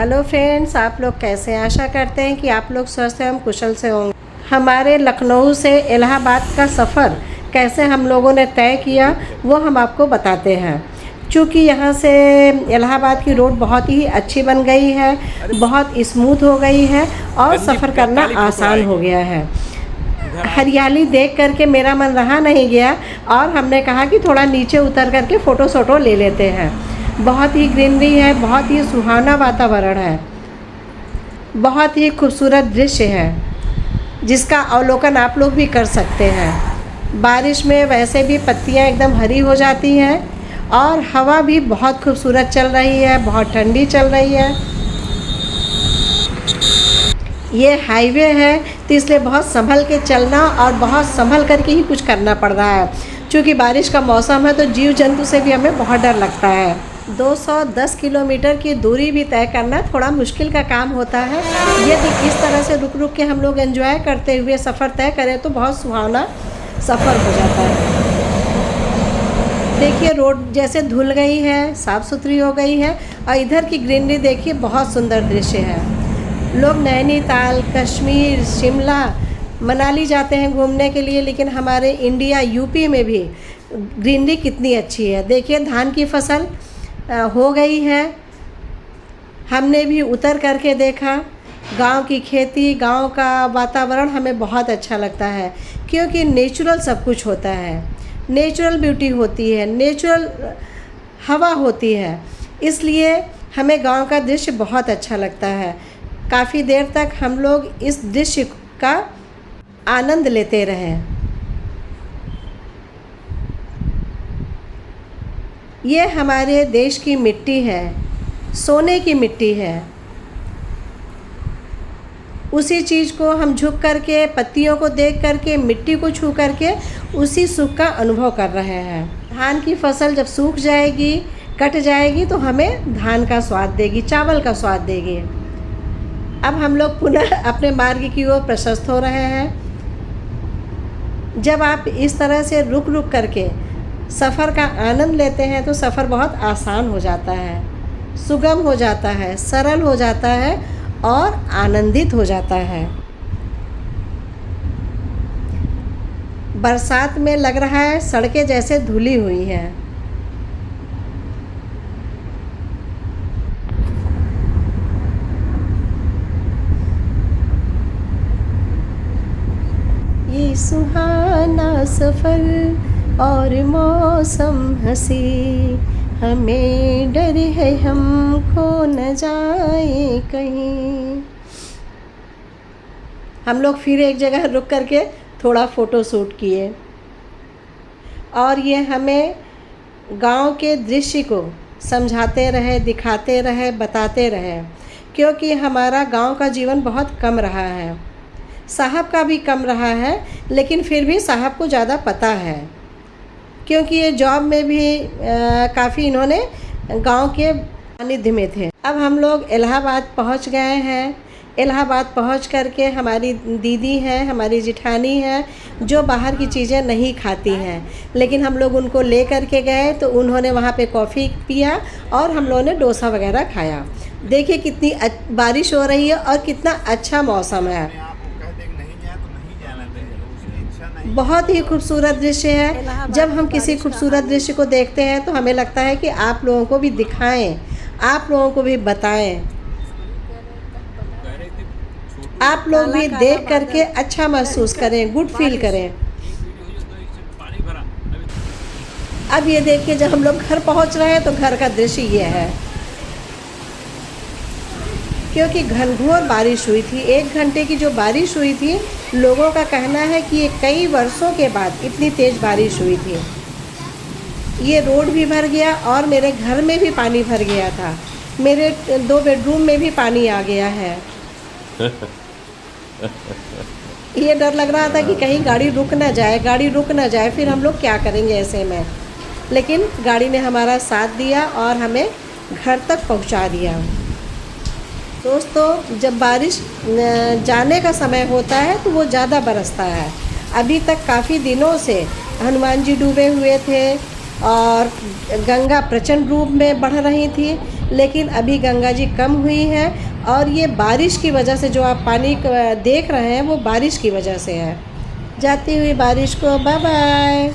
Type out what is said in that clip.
Hello friends, आप लोग कैसे हैं? आशा करते हैं कि आप लोग स्वस्थ एवं कुशल से होंगे। हमारे लखनऊ से इलाहाबाद का सफ़र कैसे हम लोगों ने तय किया वो हम आपको बताते हैं। चूँकि यहाँ से इलाहाबाद की रोड बहुत ही अच्छी बन गई है, बहुत स्मूथ हो गई है और सफ़र करना आसान हो गया है। हरियाली देख करके मेरा मन रहा नहीं गया और हमने कहा कि थोड़ा नीचे उतर करके फ़ोटो ले लेते हैं। बहुत ही ग्रीनरी है, बहुत ही सुहाना वातावरण है, बहुत ही खूबसूरत दृश्य है जिसका अवलोकन आप लोग भी कर सकते हैं। बारिश में वैसे भी पत्तियां एकदम हरी हो जाती हैं और हवा भी बहुत खूबसूरत चल रही है, बहुत ठंडी चल रही है। ये हाईवे है तो इसलिए बहुत संभल के चलना और बहुत संभल करके ही कुछ करना पड़ रहा है। क्योंकि बारिश का मौसम है तो जीव जंतु से भी हमें बहुत डर लगता है। 210 किलोमीटर की दूरी भी तय करना थोड़ा मुश्किल का काम होता है। यदि इस तरह से रुक रुक के हम लोग एंजॉय करते हुए सफ़र तय करें तो बहुत सुहावना सफ़र हो जाता है। देखिए रोड जैसे धुल गई है, साफ़ सुथरी हो गई है और इधर की ग्रीनरी देखिए, बहुत सुंदर दृश्य है। लोग नैनीताल, कश्मीर, शिमला, मनाली जाते हैं घूमने के लिए, लेकिन हमारे इंडिया यूपी में भी ग्रीनरी कितनी अच्छी है। देखिए धान की फसल हो गई है, हमने भी उतर करके देखा। गांव की खेती, गांव का वातावरण हमें बहुत अच्छा लगता है क्योंकि नेचुरल सब कुछ होता है, नेचुरल ब्यूटी होती है, नेचुरल हवा होती है, इसलिए हमें गांव का दृश्य बहुत अच्छा लगता है। काफ़ी देर तक हम लोग इस दृश्य का आनंद लेते रहे। ये हमारे देश की मिट्टी है, सोने की मिट्टी है। उसी चीज़ को हम झुक करके, पत्तियों को देख करके, मिट्टी को छू करके उसी सुख का अनुभव कर रहे हैं। धान की फसल जब सूख जाएगी, कट जाएगी तो हमें धान का स्वाद देगी, चावल का स्वाद देगी। अब हम लोग पुनः अपने मार्ग की ओर प्रशस्त हो रहे हैं। जब आप इस तरह से रुक रुक करके सफ़र का आनंद लेते हैं तो सफ़र बहुत आसान हो जाता है, सुगम हो जाता है, सरल हो जाता है और आनंदित हो जाता है। बरसात में लग रहा है सड़कें जैसे धुली हुई हैं। ये सुहाना सफ़र और मौसम हंसी, हमें डर है हम खो न जाए कहीं। हम लोग फिर एक जगह रुक करके थोड़ा फ़ोटो शूट किए और ये हमें गांव के दृश्य को समझाते रहे, दिखाते रहे, बताते रहे, क्योंकि हमारा गांव का जीवन बहुत कम रहा है। साहब का भी कम रहा है, लेकिन फिर भी साहब को ज़्यादा पता है क्योंकि ये जॉब में भी काफ़ी इन्होंने गांव के सानिध्य में थे। अब हम लोग इलाहाबाद पहुंच गए हैं। इलाहाबाद पहुंच करके हमारी दीदी हैं, हमारी जिठानी हैं, जो बाहर की चीज़ें नहीं खाती हैं, लेकिन हम लोग उनको ले करके गए तो उन्होंने वहाँ पे कॉफ़ी पिया और हम लोगों ने डोसा वगैरह खाया। देखिए कितनी बारिश हो रही है और कितना अच्छा मौसम है। बहुत ही खूबसूरत दृश्य है। जब हम किसी खूबसूरत दृश्य को देखते हैं तो हमें लगता है कि आप लोगों को भी दिखाएं, आप लोगों को भी बताएं, आप लोग भी देख करके अच्छा महसूस करें, गुड फील करें। अब ये देखिए जब हम लोग घर पहुंच रहे हैं तो घर का दृश्य ये है, क्योंकि घनघोर बारिश हुई थी। 1 घंटे की जो बारिश हुई थी, लोगों का कहना है कि ये कई वर्षों के बाद इतनी तेज़ बारिश हुई थी। ये रोड भी भर गया और मेरे घर में भी पानी भर गया था। मेरे 2 बेडरूम में भी पानी आ गया है। ये डर लग रहा था कि कहीं गाड़ी रुक ना जाए, फिर हम लोग क्या करेंगे ऐसे में। लेकिन गाड़ी ने हमारा साथ दिया और हमें घर तक पहुंचा दिया। दोस्तों, जब बारिश जाने का समय होता है तो वो ज़्यादा बरसता है। अभी तक काफ़ी दिनों से हनुमान जी डूबे हुए थे और गंगा प्रचंड रूप में बढ़ रही थी, लेकिन अभी गंगा जी कम हुई है और ये बारिश की वजह से जो आप पानी देख रहे हैं वो बारिश की वजह से है। जाती हुई बारिश को बाय बाय।